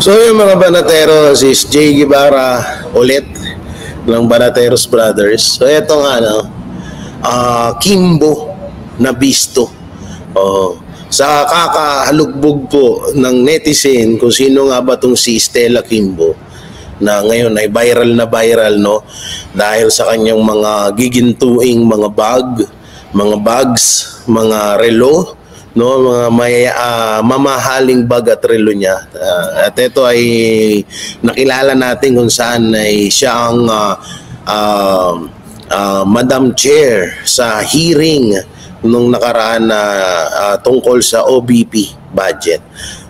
So yung mga Banateros is Jay Guevara ulit ng Banateros Brothers. So ito nga Kimbo na bisto. Sa kakahalugbog po ng netizen kung sino nga ba itong si Stella Kimbo na ngayon ay viral na viral dahil sa kanyang mga gigintuing mga bags, mga relo, mga mamahaling bag at relo niya. At ito ay nakilala natin kung saan ay siya ang Madam Chair sa hearing nung nakaraan na tungkol sa OBP budget.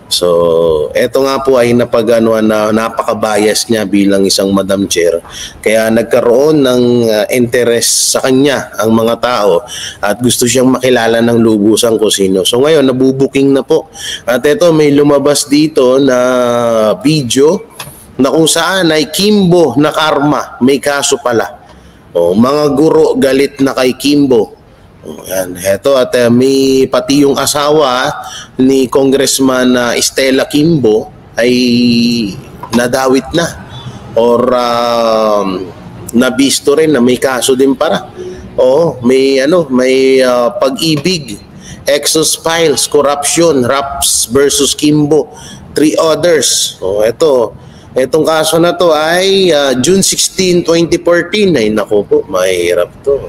So, eto nga po ay napag-anuan na napaka-bias niya bilang isang Madam Chair. Kaya nagkaroon ng interest sa kanya ang mga tao at gusto siyang makilala ng lubusan kung sino. So ngayon, nabubuking na po. At eto, may lumabas dito na video na kung saan ay Kimbo na karma. May kaso pala. Mga guro galit na kay Kimbo. Yan, heto at may pati yung asawa ni Congressman Stella Kimbo ay nadawit na or nabisto rin na may kaso din para. May pag-ibig, Exos Files, corruption, Raps versus Kimbo, 3 others. Etong kaso na to ay June 16, 2014. Ay naku po, mahirap to.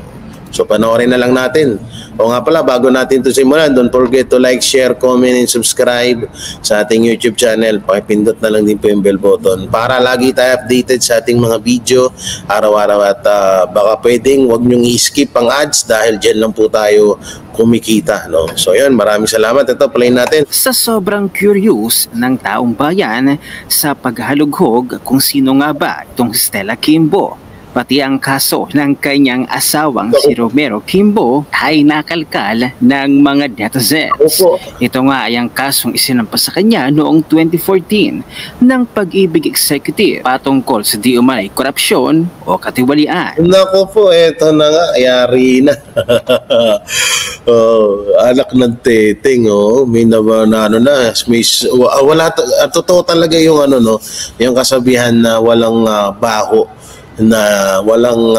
So panoorin na lang natin. Nga pala, bago natin ito simulan, don't forget to like, share, comment, and subscribe sa ating YouTube channel. Pakipindot na lang din po yung bell button para lagi tayo updated sa ating mga video araw-araw at baka pwedeng wag nyong i-skip ang ads dahil dyan lang po tayo kumikita. So yun, maraming salamat. Ito, play natin. Sa sobrang curious ng taong bayan sa paghalughog kung sino nga ba itong Stella Kimbo, pati ang kaso ng kanyang asawang si Romero Kimbo ay nakalkal ng mga netizens. Ito nga ay ang kasong isinampas sa kanya noong 2014 ng Pag-ibig Executive patungkol sa di umanay korupsyon o katiwalian. Naku po, eto na nga, yari na. Anak ng teteng, may wala, totoo talaga yung yung kasabihan na walang baho, na walang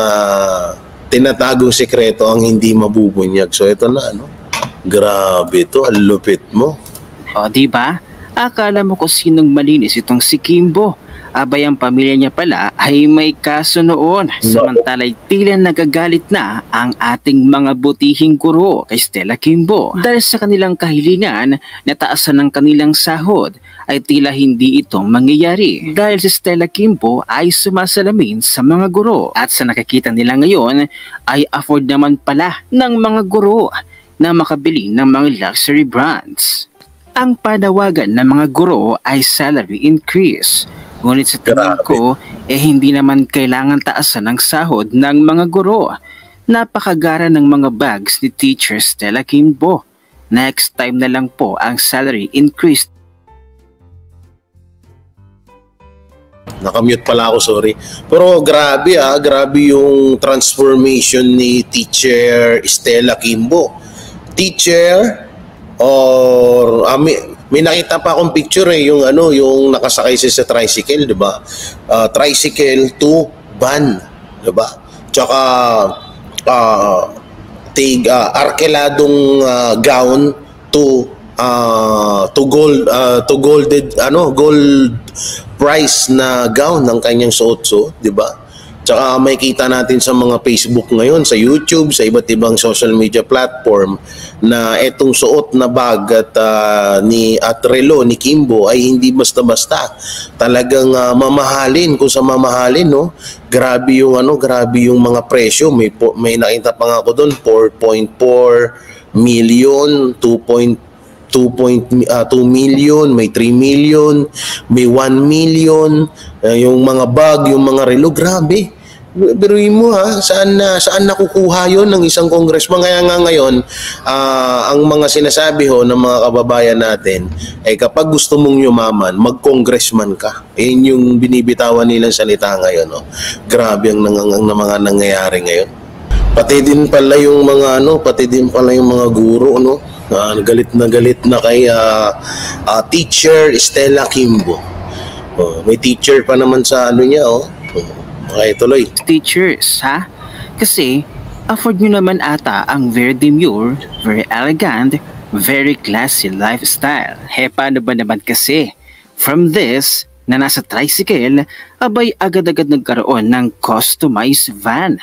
tinatagong sekreto ang hindi mabubunyag. So ito na, grabe to, ang lupit mo. Diba? Akala mo kung sinong malinis itong si Kimbo. Abay, ang pamilya niya pala ay may kaso noon. Samantala'y tila nagagalit na ang ating mga butihing guro kay Stella Kimbo dahil sa kanilang kahilingan na taasan ng kanilang sahod ay tila hindi ito mangyayari dahil si Stella Kimbo ay sumasalamin sa mga guro at sa nakikita nila ngayon ay afford naman pala ng mga guro na makabili ng mga luxury brands. Ang panawagan ng mga guro ay salary increase. Ngunit sa tingin ko, hindi naman kailangan taasan ng sahod ng mga guro. Napakagara ng mga bags ni Teacher Stella Kimbo. Next time na lang po ang salary increase. Nakamute pala ako, sorry. Pero grabe grabe yung transformation ni Teacher Stella Kimbo. Teacher or may nakita pa akong picture yung nakasakay siya sa tricycle, 'di ba? Tricycle to van, 'di ba? Tsaka arkeladong gown to gold price na gown ng kanyang suot, 'di ba? Tsaka makikita natin sa mga Facebook ngayon, sa YouTube, sa iba't ibang social media platform na etong suot na bag at relo ni Kimbo ay hindi basta-basta. Talagang mamahalin, kung sa mamahalin, grabe yung mga presyo. May nakita pa nga ako doon, 4.4 million, 2 million, may 3 million, may 1 million, yung mga bag, yung mga relo, grabe. Biruin mo saan nakukuha yon ng isang congressman? Kaya nga ngayon, ang mga sinasabi ng mga kababayan natin ay kapag gusto mong yumaman, mag-congressman ka. Yung binibitawan nilang salita ngayon. Grabe ang mga nangyayari ngayon. Pati din pala yung mga guro, galit na kay Teacher Stella Kimbo. Oh, may teacher pa naman sa ano niya, oh. Okay, tuloy. Teachers, ha? Kasi, afford nyo naman ata ang very demure, very elegant, very classy lifestyle. Paano ba naman kasi? From this, na nasa tricycle, abay agad-agad nagkaroon ng customized van.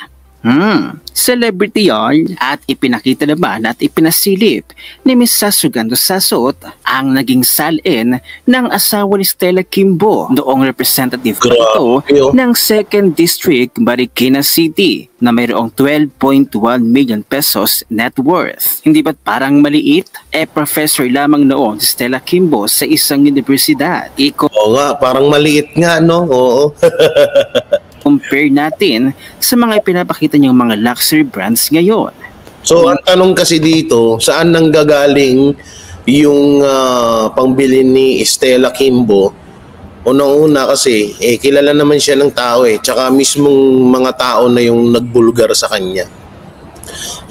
Celebrity yarn at ipinakita naman at ipinasilip ni Miss Sasugando Sasot ang naging salin ng asawa ni Stella Kimbo, noong representative pa ito ng 2nd District, Marikina City, na mayroong 12.1 million pesos net worth. Hindi ba't parang maliit? Professor lamang noon si Stella Kimbo sa isang universidad. Oo nga, parang maliit nga, no? Oo. Compare natin sa mga ipinapakita niyang mga luxury brands ngayon. So, ang tanong kasi dito, saan nanggagaling yung pangbili ni Stella Kimbo? Unang-una kasi, kilala naman siya ng tao tsaka mismong mga tao na yung nagbulgar sa kanya.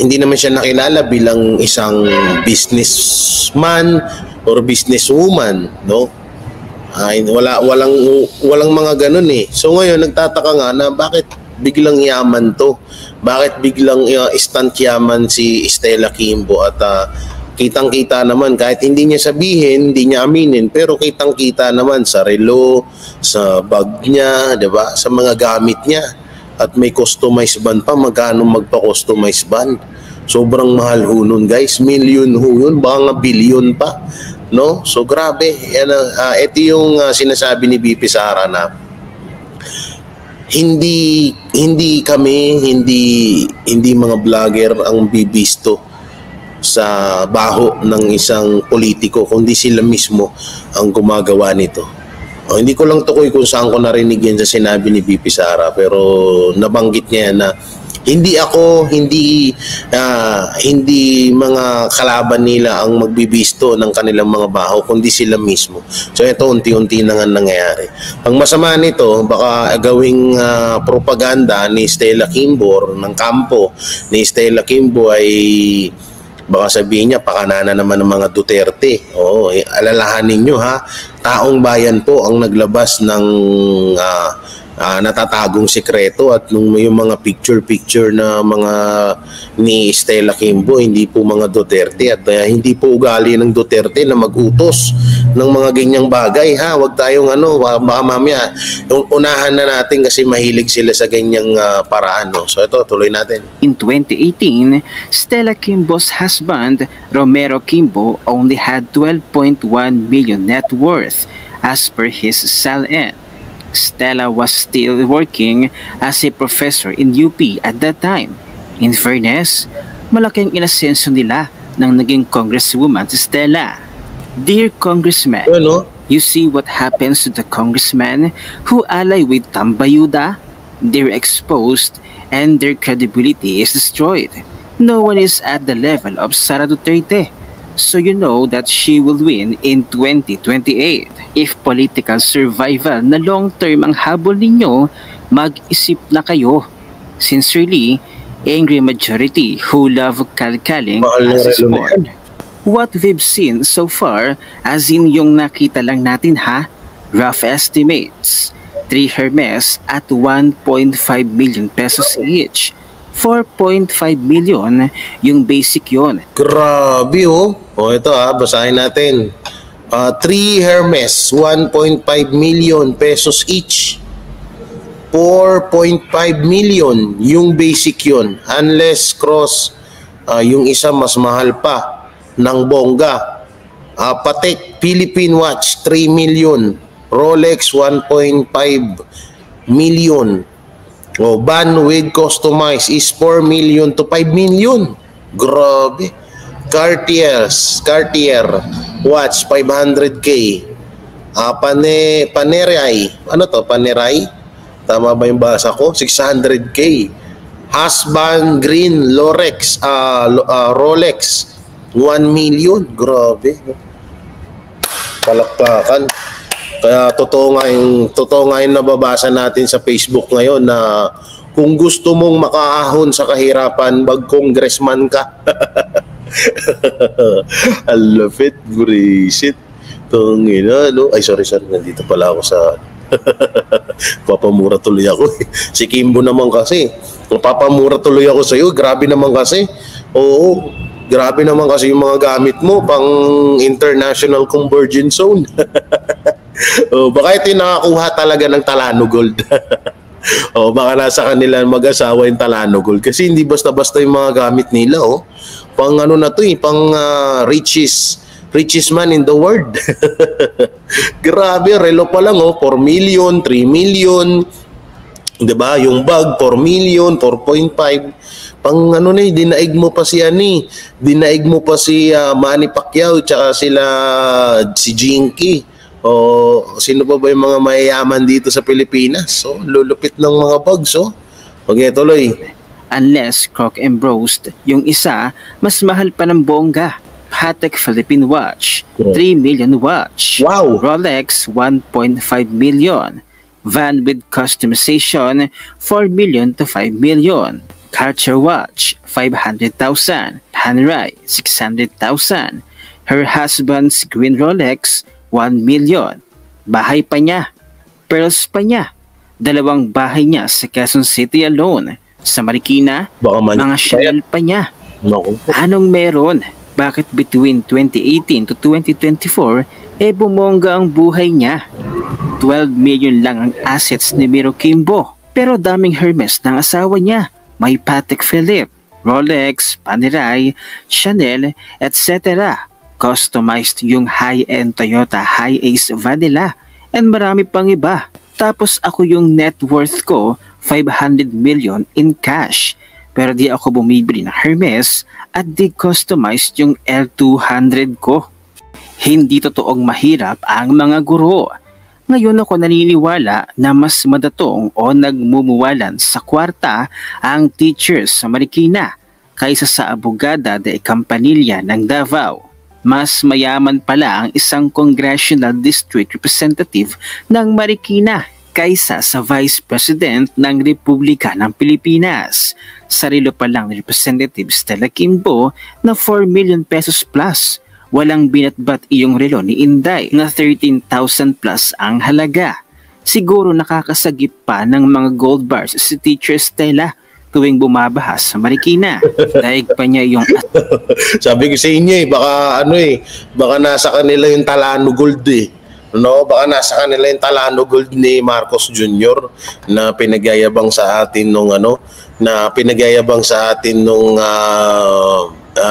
Hindi naman siya nakilala bilang isang businessman or businesswoman, no? Walang mga ganun So ngayon nagtataka nga na bakit biglang yaman to? Bakit biglang instant yaman si Stella Kimbo? At kitang-kita naman kahit hindi niya sabihin, hindi niya aminin, pero kitang-kita naman sa relo, sa bag niya, 'di ba? Sa mga gamit niya. At may customized band pa. Magkano magpa-customized band? Sobrang mahal ho nun, guys. Million ho yun, baka nga billion pa. No? So grabe. Yan, ito yung sinasabi ni BP Sara na hindi mga vlogger ang bibisto sa baho ng isang politiko, kundi sila mismo ang gumagawa nito. Hindi ko lang tukoy kung saan ko narinig yan sa sinabi ni BP Sara, pero nabanggit niya na hindi mga kalaban nila ang magbibisto ng kanilang mga baho, kundi sila mismo. So ito unti-unti na nga nangyayari. Ang masama nito, baka gawing propaganda ni Stella Kimbo, ng kampo ni Stella Kimbo, ay baka sabihin niya pakanana naman ng mga Duterte. Oo, alalahanin nyo ha, taong bayan po ang naglabas ng natatagong sekreto, at yung mga picture na mga ni Stella Kimbo, hindi po mga Duterte, at hindi po ugali ng Duterte na mag-utos ng mga ganyang bagay ha. Huwag tayong baka mamaya unahan na natin kasi mahilig sila sa ganyang paraan. So ito, tuloy natin. In 2018, Stella Kimbo's husband, Romero Kimbo, only had 12.1 million net worth as per his salin. Stella was still working as a professor in UP at that time. In fairness, malaking inasenso nila nang naging congresswoman si Stella. Dear Congressman, you see what happens to the congressman who ally with Tambayuda? They're exposed and their credibility is destroyed. No one is at the level of Sara Duterte. So you know that she will win in 2028. If political survival na long-term ang habol ninyo, mag-isip na kayo. Sincerely, angry majority who love kalkaling as a sport. What we've seen so far, as in yung nakita lang natin ha, rough estimates, 3 Hermes at 1.5 million pesos each. 4.5 million yung basic yon. Grabe ito basahin natin. 3 Hermes, 1.5 million pesos each. 4.5 million yung basic yon. Unless cross, yung isa mas mahal pa ng bongga. Patek Philippine Watch, 3 million. Rolex, 1.5 million. Ban with customized is 4 million to 5 million. Grabe. Cartier watch 500k. Panerai. Panerai? Tama ba yung basa ko? 600k. Husband green Rolex 1 million. Grabe. Palakpakan. Kaya totoo nga yung nababasa natin sa Facebook ngayon na kung gusto mong makaahon sa kahirapan, mag-congressman ka. Alapit, bullshit. Ay, sorry, nandito pala ako sa Papamura tuloy ako eh. Si Kimbo naman kasi, papamura tuloy ako sa iyo. Grabe naman kasi. Oo, grabe naman kasi yung mga gamit mo pang international convergence zone. Oh, baka ito yung nakakuha talaga ng Talano Gold. O baka nasa kanila mag-asawa yung Talano Gold kasi hindi basta-basta yung mga gamit nila, oh. Pang ano na to eh, pang richest man in the world. Grabe, relo pa lang, oh, 4 million, 3 million. 'Di ba? Yung bag 4 million, 4.5. Pang ano na, dinaig mo pa si Ani, dinaig mo pa si Manny Pacquiao tsaka si Jinky. O sino pa ba yung mga mayayaman dito sa Pilipinas? So, lulupit ng mga bags, oh. Okay, tuloy. Unless Croc Embrosed, yung isa, mas mahal pa ng bongga. Patek Philippine watch, 3 million watch. Wow! Rolex, 1.5 million. Van with customization, 4 million to 5 million. Cartier watch, 500,000. Panerai, 600,000. Her husband's green Rolex, 1 million. Bahay pa niya. Pearls pa niya. 2 bahay niya sa Quezon City alone. Sa Marikina, mga Chanel pa niya. No. Anong meron? Bakit between 2018 to 2024, bumongga ang buhay niya? 12 million lang ang assets ni Miro Kimbo. Pero daming Hermes ng asawa niya. May Patek Philippe, Rolex, Panerai, Chanel, etc. Customized yung high-end Toyota Hi-Ace Vanilla and marami pang iba. Tapos ako yung net worth ko 500 million in cash. Pero di ako bumibili ng Hermes at di customized yung L200 ko. Hindi totoong mahirap ang mga guro. Ngayon ako naniniwala na mas madatong o nagmumuwalan sa kwarta ang teachers sa Marikina kaysa sa abogada de Campanilla ng Davao. Mas mayaman pala ang isang congressional district representative ng Marikina kaysa sa Vice President ng Republika ng Pilipinas. Sarilo pa lang ni Representative Stella Kimbo na 4 million pesos plus. Walang binatbat iyong relo ni Inday na 13,000 plus ang halaga. Siguro nakakasagip pa ng mga gold bars si Teacher Stella tuwing bumabaha sa Marikina. Daig pa niya yung Sabi ko sa inyo eh, baka nasa kanila yung Talano Gold eh. No, baka nasa kanila yung Talano Gold ni Marcos Jr. na pinagyayabang sa atin nung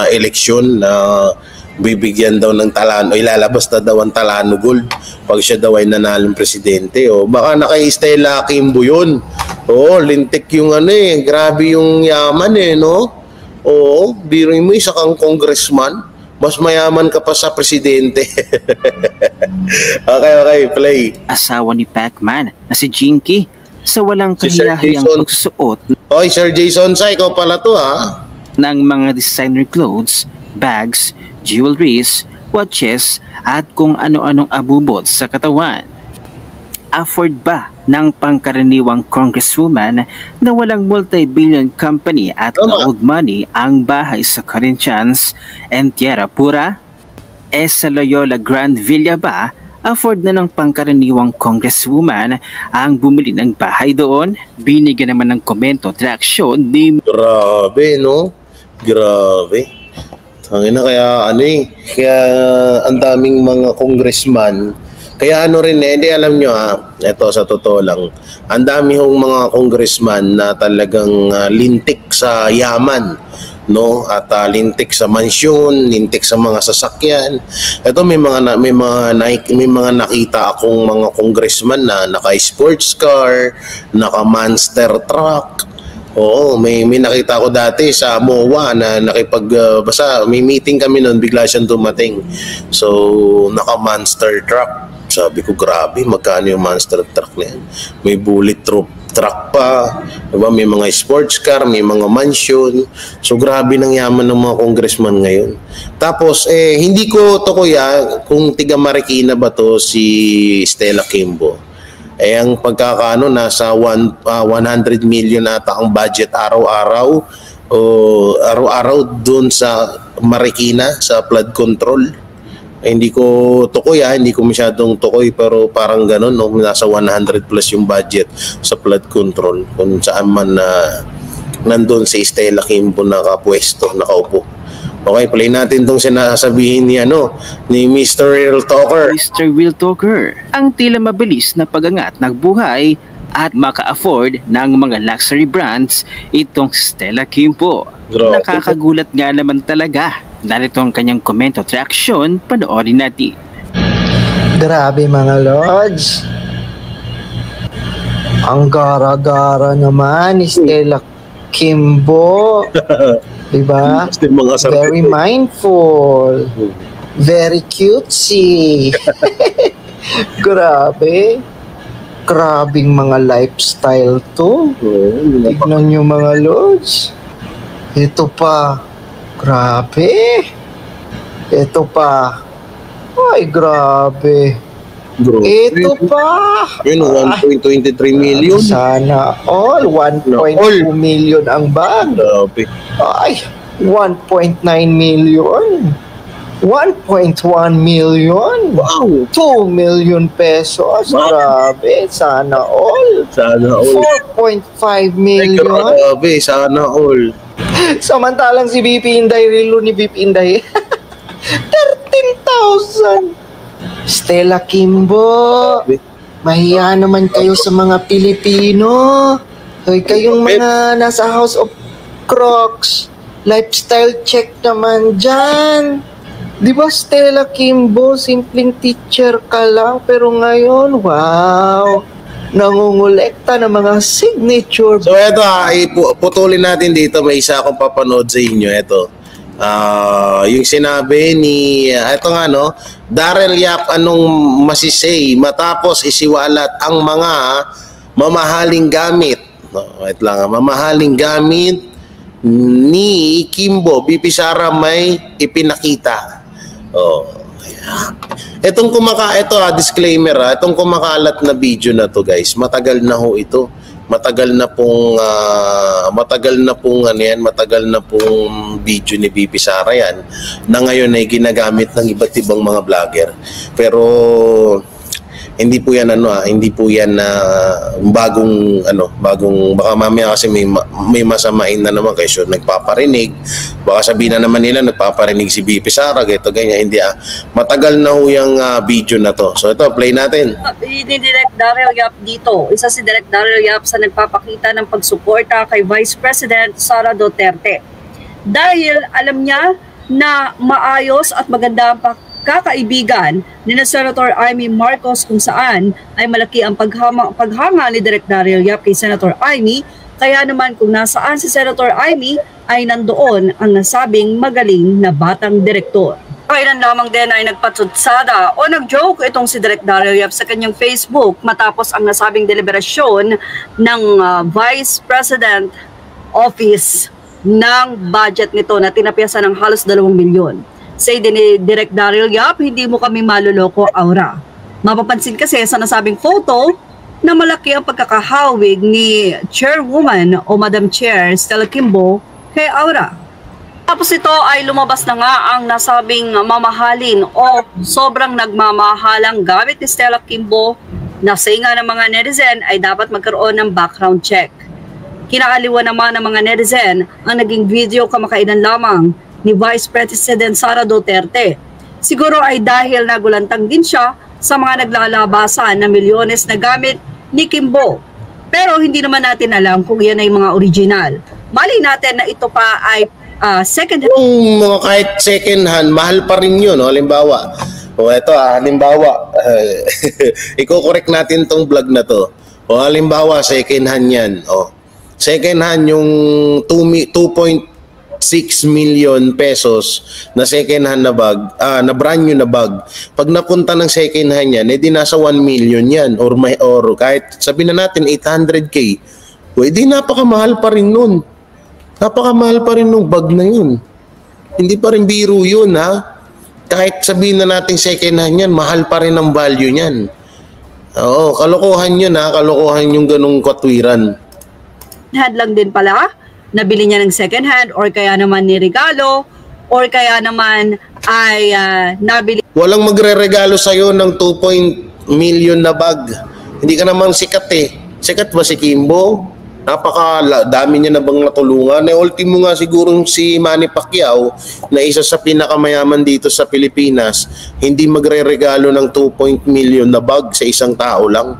eleksyon na bibigyan daw ng Talano, ilalabas na daw ang Talano Gold pag siya daw ay nanalong presidente. O baka naka-Stella Kimbo yun. Oo, lintik yung grabe yung yaman eh, no? Oo, biruin mo isa kang congressman, mas mayaman ka pa sa presidente. Okay, play. asawa ni Pacman na si Jinky sa walang kahiyahiyang pagsusuot Oy, Sir Jason, sa ikaw pala to ha? ng mga designer clothes, bags, jewelries, watches at kung ano-anong abubot sa katawan. Afford ba ng pangkaraniwang congresswoman na walang multi-billion company at old money ang bahay sa Corinthians and Tierra Pura? Sa Loyola Grand Villa ba, afford na ng pangkaraniwang congresswoman ang bumili ng bahay doon? Binigyan naman ng komento at reaksyon ni Grabe, no? Grabe. Tangina, kaya ang daming mga congressman. Kaya hindi alam nyo eto sa totoo lang, ang dami hong mga congressman na talagang lintik sa yaman, no? At lintik sa mansyon, lintik sa mga sasakyan. Ito may mga nakita akong mga congressman na naka-sports car, naka-monster truck. Oo, may nakita ko dati sa MOA na basta may meeting kami noon, bigla siyang dumating. So, naka-monster truck. Sabi ko, grabe, magkano yung monster truck na yan? May bulletproof truck pa, diba? May mga sports car, may mga mansion. So, grabe ng yaman ng mga congressman ngayon. Tapos, hindi ko to kuya, kung tiga Marikina ba to si Stella Kimbo. Ang pagkakaano, nasa 100 million ata ang budget araw-araw doon sa Marikina sa flood control. Hindi ko tukoy hindi ko masyadong tukoy pero parang ganun, no? Nasa 100 plus yung budget sa flood control kung saan man na nandun si Stella Kimbo nakapwesto, nakaupo. Okay, play natin tong sinasabihin ni Mr. Real Talker. Mr. Real Talker, ang tila mabilis na pagangat ng buhay at maka-afford ng mga luxury brands itong Stella Kimbo. Grabe. Nakakagulat nga naman talaga. Narito ang kanyang comment at reaksyon, panoorin natin. Grabe mga lords. Ang gara-gara naman ni Stella Kimbo. Diba? Very mindful. Very cutesy. Grabe. Grabing mga lifestyle to. Tignan nyo mga lords. Ito pa. Grabe. Ito pa. Ay, grabe. Ito pa. Yun, 1.23 million. Sana all. 1.2 million ang bag. Grabe. Ay, 1.9 million. 1.1 million. Wow. 2 million pesos. Wow. Grabe. Sana all. Sana all. 4.5 million. Grabe, sana all. Samantalang si BP Inday, relo ni BP Inday, 13,000. Stella Kimbo, mahiya naman kayo sa mga Pilipino. Hoy, kayong mga nasa House of Crocs, lifestyle check naman dyan. Di ba Stella Kimbo, simpleng teacher ka lang, pero ngayon, wow, nangungulekta ng mga signature. So eto putulin natin dito, may isa akong papanood sa inyo. Eto, yung sinabi ni, eto nga Daryl Yap, anong masisay matapos isiwalat ang mga mamahaling gamit. Wait lang, mamahaling gamit ni Kimbo, BP Sara may ipinakita. Itong disclaimer itong kumakalat na video na to guys, matagal na ho ito. Matagal na pong video ni BP Sara yan na ngayon ay ginagamit ng iba't ibang mga vlogger. Pero hindi po yan bagong baka mamaya kasi may masamain na naman kasi nagpaparinig, baka sabihin na naman nila nagpaparinig si BP Sara ganyan. Hindi matagal na ho yung video na to. So ito, play natin. Ni Direk Daryl Yap dito, isa si Direk Daryl Yap sa nagpapakita ng pagsuporta kay Vice President Sara Duterte dahil alam niya na maayos at maganda ang kakaibigan ni Senator Amy Marcos kung saan ay malaki ang paghanga ni Direk Daryl Yap kay Senator Amy. Kaya naman kung nasaan si Senator Amy ay nandoon ang nasabing magaling na batang direktor. Kailan lamang din ay nagpatsutsada o nag-joke itong si Direk Daryl Yap sa kanyang Facebook matapos ang nasabing deliberasyon ng Vice President Office ng budget nito na tinapiasan ng halos 2 milyon. Say din ni Direk Daryl Yap, hindi mo kami maluloko, Aura. Mapapansin kasi sa nasabing photo na malaki ang pagkakahawig ni Chairwoman o Madam Chair Stella Kimbo kay Aura. Tapos ito ay lumabas na nga ang nasabing mamahalin o sobrang nagmamahalang gamit ni Stella Kimbo na say nga ng mga netizen ay dapat magkaroon ng background check. Kinakaliwa naman ng mga netizen ang naging video kamakailan lamang ni Vice President Sara Duterte. Siguro ay dahil nagulantang din siya sa mga naglalabasan na milyones na gamit ni Kimbo. Pero hindi naman natin alam kung yan ay mga original. Mali natin na ito pa ay second hand. Yung mga kahit second hand, mahal pa rin yun. Halimbawa, i-correct natin tong vlog na to. Halimbawa, second hand yan. Second hand yung 2.6 million pesos na second hand na bag, na brand new na bag. Pag napunta ng second hand yan, di nasa 1 million yan or kahit sabihin na natin 800k. Di napakamahal pa rin nun. Napakamahal pa rin nung bag na yun. Hindi pa rin biro yun Kahit sabihin na natin second hand yan, mahal pa rin ang value niyan. Oo, kalokohan yun kalokohan yung ganung katwiran. Hand lang din pala nabili niya ng second hand or kaya naman ni regalo or kaya naman ay nabili Walang magre-regalo sa'yo ng 2 million na bag. Hindi ka naman sikat eh. Sikat ba si Kimbo? Dami niya na bang natulungan? Ultimo nga siguro si Manny Pacquiao na isa sa pinakamayaman dito sa Pilipinas, hindi magre-regalo ng 2 million na bag sa isang tao lang.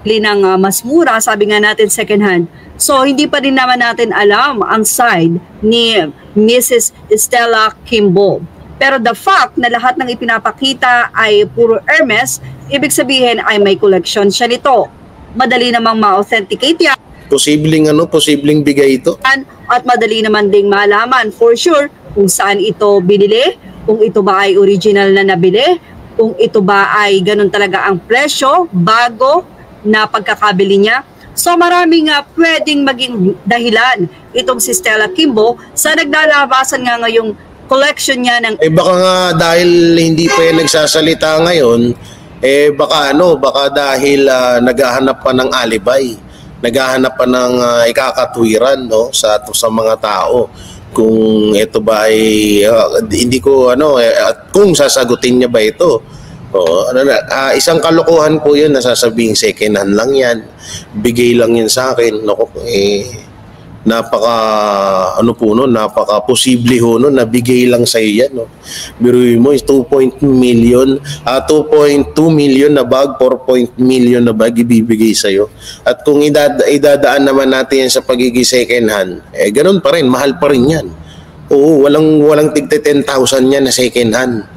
ng mas mura, sabi nga natin second hand. So hindi pa rin naman natin alam ang side ni Mrs. Stella Kimbo. Pero the fact na lahat ng ipinapakita ay puro Hermes, ibig sabihin ay may collection siya nito. Madali namang ma-authenticate yan. Posibleng bigay ito. At madali naman ding malaman for sure kung saan ito binili, kung ito ba ay original na nabili, kung ito ba ay ganun talaga ang presyo, bago na pagkakabili niya. So maraming pwedeng maging dahilan itong si Stella Kimbo sa naglalabasan nga ngayong collection niya ng... baka nga dahil hindi pa yan nagsasalita ngayon, baka dahil naghahanap pa ng alibay, naghahanap pa ng ikakatwiran, no, sa mga tao. Kung ito ba ay hindi ko at kung sasagutin niya ba ito. Isang kalokohan po 'yun, nasasabing second hand lang 'yan. Bigay lang 'yan sa akin. Napaka posible ho no, nabigay lang sa iyo 'yan, no. Biruin mo, 2.2 million na bag, 4 million na bag ibibigay sa iyo. At kung idadaan naman natin yan sa pagiging second hand, ganoon pa rin, mahal pa rin 'yan. Oo, walang tigte 10,000 yan na second hand.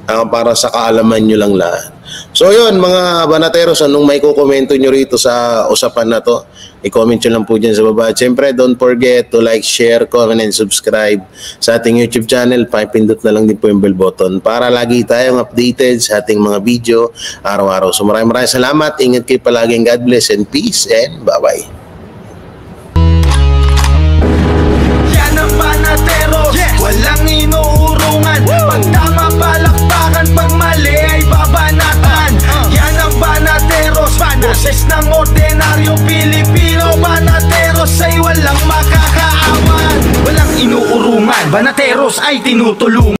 Para sa kaalaman nyo lang lahat. So yun mga banateros, anong may kukomento nyo rito sa usapan na to? I-comment nyo lang po dyan sa baba. Siyempre, don't forget to like, share, comment, and subscribe sa ating YouTube channel. Pakipindot na lang din po yung bell button para lagi tayong updated sa ating mga video araw-araw. So maraming salamat. Ingat kayo palagi. God bless and peace and bye-bye. Yan ang banateros, walang inuurungan. Pag tama palakpakan, pag mali ay babanatan. Yan ang banateros, boses ng ordinaryong Pilipino. Banateros ay walang makakaawan, walang inuurungan. Banateros ay tinutulungan.